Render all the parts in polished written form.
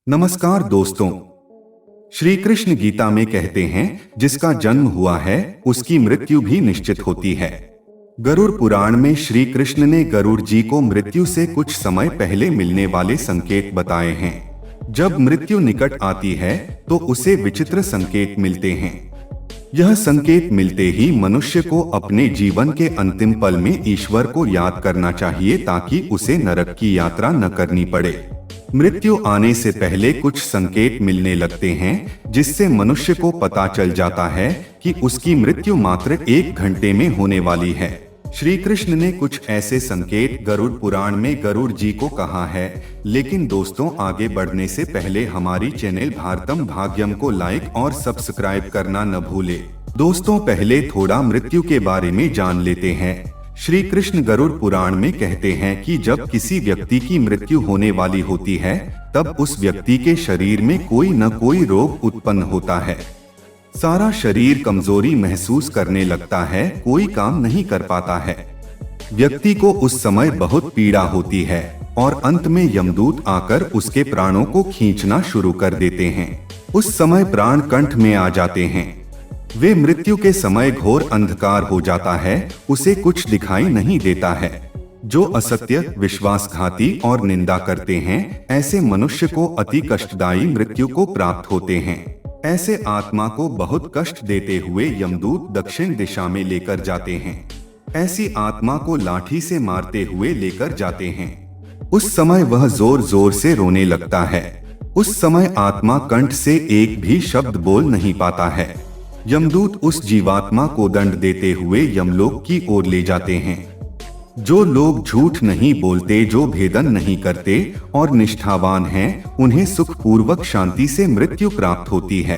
नमस्कार दोस्तों। श्री कृष्ण गीता में कहते हैं, जिसका जन्म हुआ है उसकी मृत्यु भी निश्चित होती है। गरुड़ पुराण में श्री कृष्ण ने गरुड़ जी को मृत्यु से कुछ समय पहले मिलने वाले संकेत बताए हैं। जब मृत्यु निकट आती है तो उसे विचित्र संकेत मिलते हैं। यह संकेत मिलते ही मनुष्य को अपने जीवन के अंतिम पल में ईश्वर को याद करना चाहिए, ताकि उसे नरक की यात्रा न करनी पड़े। मृत्यु आने से पहले कुछ संकेत मिलने लगते हैं, जिससे मनुष्य को पता चल जाता है कि उसकी मृत्यु मात्र 1 घंटे में होने वाली है। श्री कृष्ण ने कुछ ऐसे संकेत गरुड़ पुराण में गरुड़ जी को कहा है। लेकिन दोस्तों, आगे बढ़ने से पहले हमारी चैनल भारतम भाग्यम को लाइक और सब्सक्राइब करना न भूले। दोस्तों, पहले थोड़ा मृत्यु के बारे में जान लेते हैं। श्री कृष्ण गरुड़ पुराण में कहते हैं कि जब किसी व्यक्ति की मृत्यु होने वाली होती है, तब उस व्यक्ति के शरीर में कोई न कोई रोग उत्पन्न होता है। सारा शरीर कमजोरी महसूस करने लगता है, कोई काम नहीं कर पाता है। व्यक्ति को उस समय बहुत पीड़ा होती है और अंत में यमदूत आकर उसके प्राणों को खींचना शुरू कर देते हैं। उस समय प्राण कंठ में आ जाते हैं। वे मृत्यु के समय घोर अंधकार हो जाता है, उसे कुछ दिखाई नहीं देता है। जो असत्य, विश्वासघाती और निंदा करते हैं, ऐसे मनुष्य को अति कष्टदायी मृत्यु को प्राप्त होते हैं। ऐसे आत्मा को बहुत कष्ट देते हुए यमदूत दक्षिण दिशा में लेकर जाते हैं। ऐसी आत्मा को लाठी से मारते हुए लेकर जाते हैं। उस समय वह जोर जोर से रोने लगता है। उस समय आत्मा कंठ से एक भी शब्द बोल नहीं पाता है। यमदूत उस जीवात्मा को दंड देते हुए यमलोक की ओर ले जाते हैं। जो लोग झूठ नहीं बोलते, जो भेदन नहीं करते और निष्ठावान हैं, उन्हें सुखपूर्वक शांति से मृत्यु प्राप्त होती है।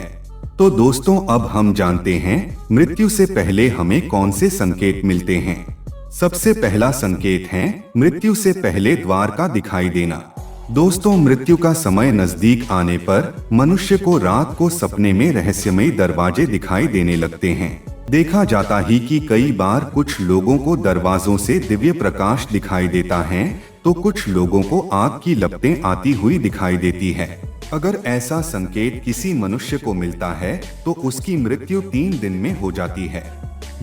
तो दोस्तों, अब हम जानते हैं मृत्यु से पहले हमें कौन से संकेत मिलते हैं। सबसे पहला संकेत है मृत्यु से पहले द्वार का दिखाई देना। दोस्तों, मृत्यु का समय नजदीक आने पर मनुष्य को रात को सपने में रहस्यमयी दरवाजे दिखाई देने लगते हैं। देखा जाता ही कि कई बार कुछ लोगों को दरवाजों से दिव्य प्रकाश दिखाई देता है, तो कुछ लोगों को आग की लपटें आती हुई दिखाई देती है। अगर ऐसा संकेत किसी मनुष्य को मिलता है तो उसकी मृत्यु 3 दिन में हो जाती है।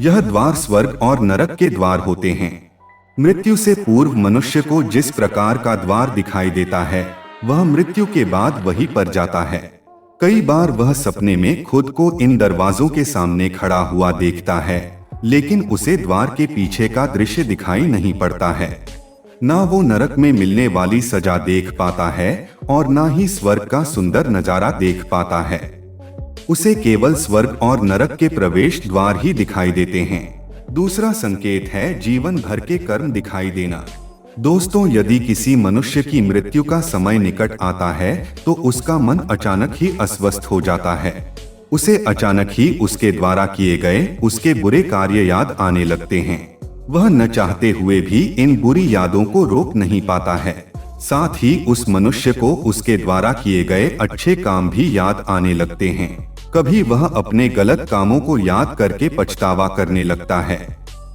यह द्वार स्वर्ग और नरक के द्वार होते हैं। मृत्यु से पूर्व मनुष्य को जिस प्रकार का द्वार दिखाई देता है, वह मृत्यु के बाद वहीं पर जाता है। कई बार वह सपने में खुद को इन दरवाजों के सामने खड़ा हुआ देखता है, लेकिन उसे द्वार के पीछे का दृश्य दिखाई नहीं पड़ता है। ना वो नरक में मिलने वाली सजा देख पाता है और ना ही स्वर्ग का सुंदर नजारा देख पाता है। उसे केवल स्वर्ग और नरक के प्रवेश द्वार ही दिखाई देते हैं। दूसरा संकेत है जीवन भर के कर्म दिखाई देना। दोस्तों, यदि किसी मनुष्य की मृत्यु का समय निकट आता है तो उसका मन अचानक ही अस्वस्थ हो जाता है। उसे अचानक ही उसके द्वारा किए गए उसके बुरे कार्य याद आने लगते हैं। वह न चाहते हुए भी इन बुरी यादों को रोक नहीं पाता है। साथ ही उस मनुष्य को उसके द्वारा किए गए अच्छे काम भी याद आने लगते हैं। कभी वह अपने गलत कामों को याद करके पछतावा करने लगता है।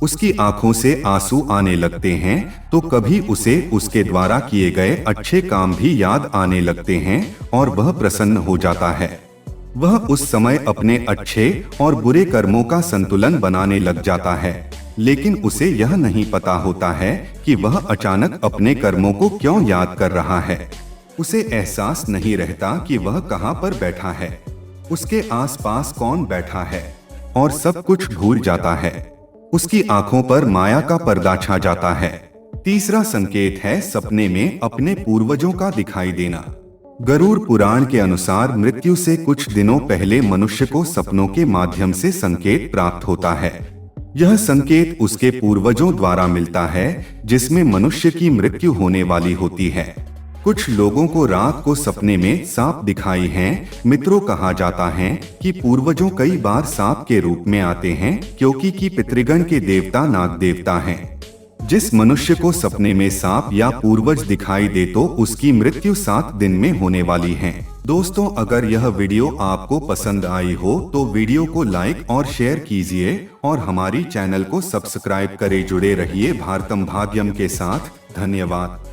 उसकी आंखों से आंसू आने लगते हैं, तो कभी उसे उसके द्वारा किए गए अच्छे काम भी याद आने लगते हैं और वह प्रसन्न हो जाता है। वह उस समय अपने अच्छे और बुरे कर्मों का संतुलन बनाने लग जाता है, लेकिन उसे यह नहीं पता होता है कि वह अचानक अपने कर्मों को क्यों याद कर रहा है। उसे एहसास नहीं रहता कि वह कहाँ पर बैठा है, उसके आसपास कौन बैठा है, और सब कुछ भूल जाता है। उसकी आंखों पर माया का पर्दा छा जाता है। तीसरा संकेत है सपने में अपने पूर्वजों का दिखाई देना। गरुड़ पुराण के अनुसार मृत्यु से कुछ दिनों पहले मनुष्य को सपनों के माध्यम से संकेत प्राप्त होता है। यह संकेत उसके पूर्वजों द्वारा मिलता है, जिसमें मनुष्य की मृत्यु होने वाली होती है। कुछ लोगों को रात को सपने में सांप दिखाई हैं। मित्रों, कहा जाता है कि पूर्वजों कई बार सांप के रूप में आते हैं, क्योंकि कि पितृगण के देवता नाग देवता हैं। जिस मनुष्य को सपने में सांप या पूर्वज दिखाई दे तो उसकी मृत्यु 7 दिन में होने वाली है। दोस्तों, अगर यह वीडियो आपको पसंद आई हो तो वीडियो को लाइक और शेयर कीजिए और हमारी चैनल को सब्सक्राइब करे। जुड़े रहिए भारतम भाग्यम के साथ। धन्यवाद।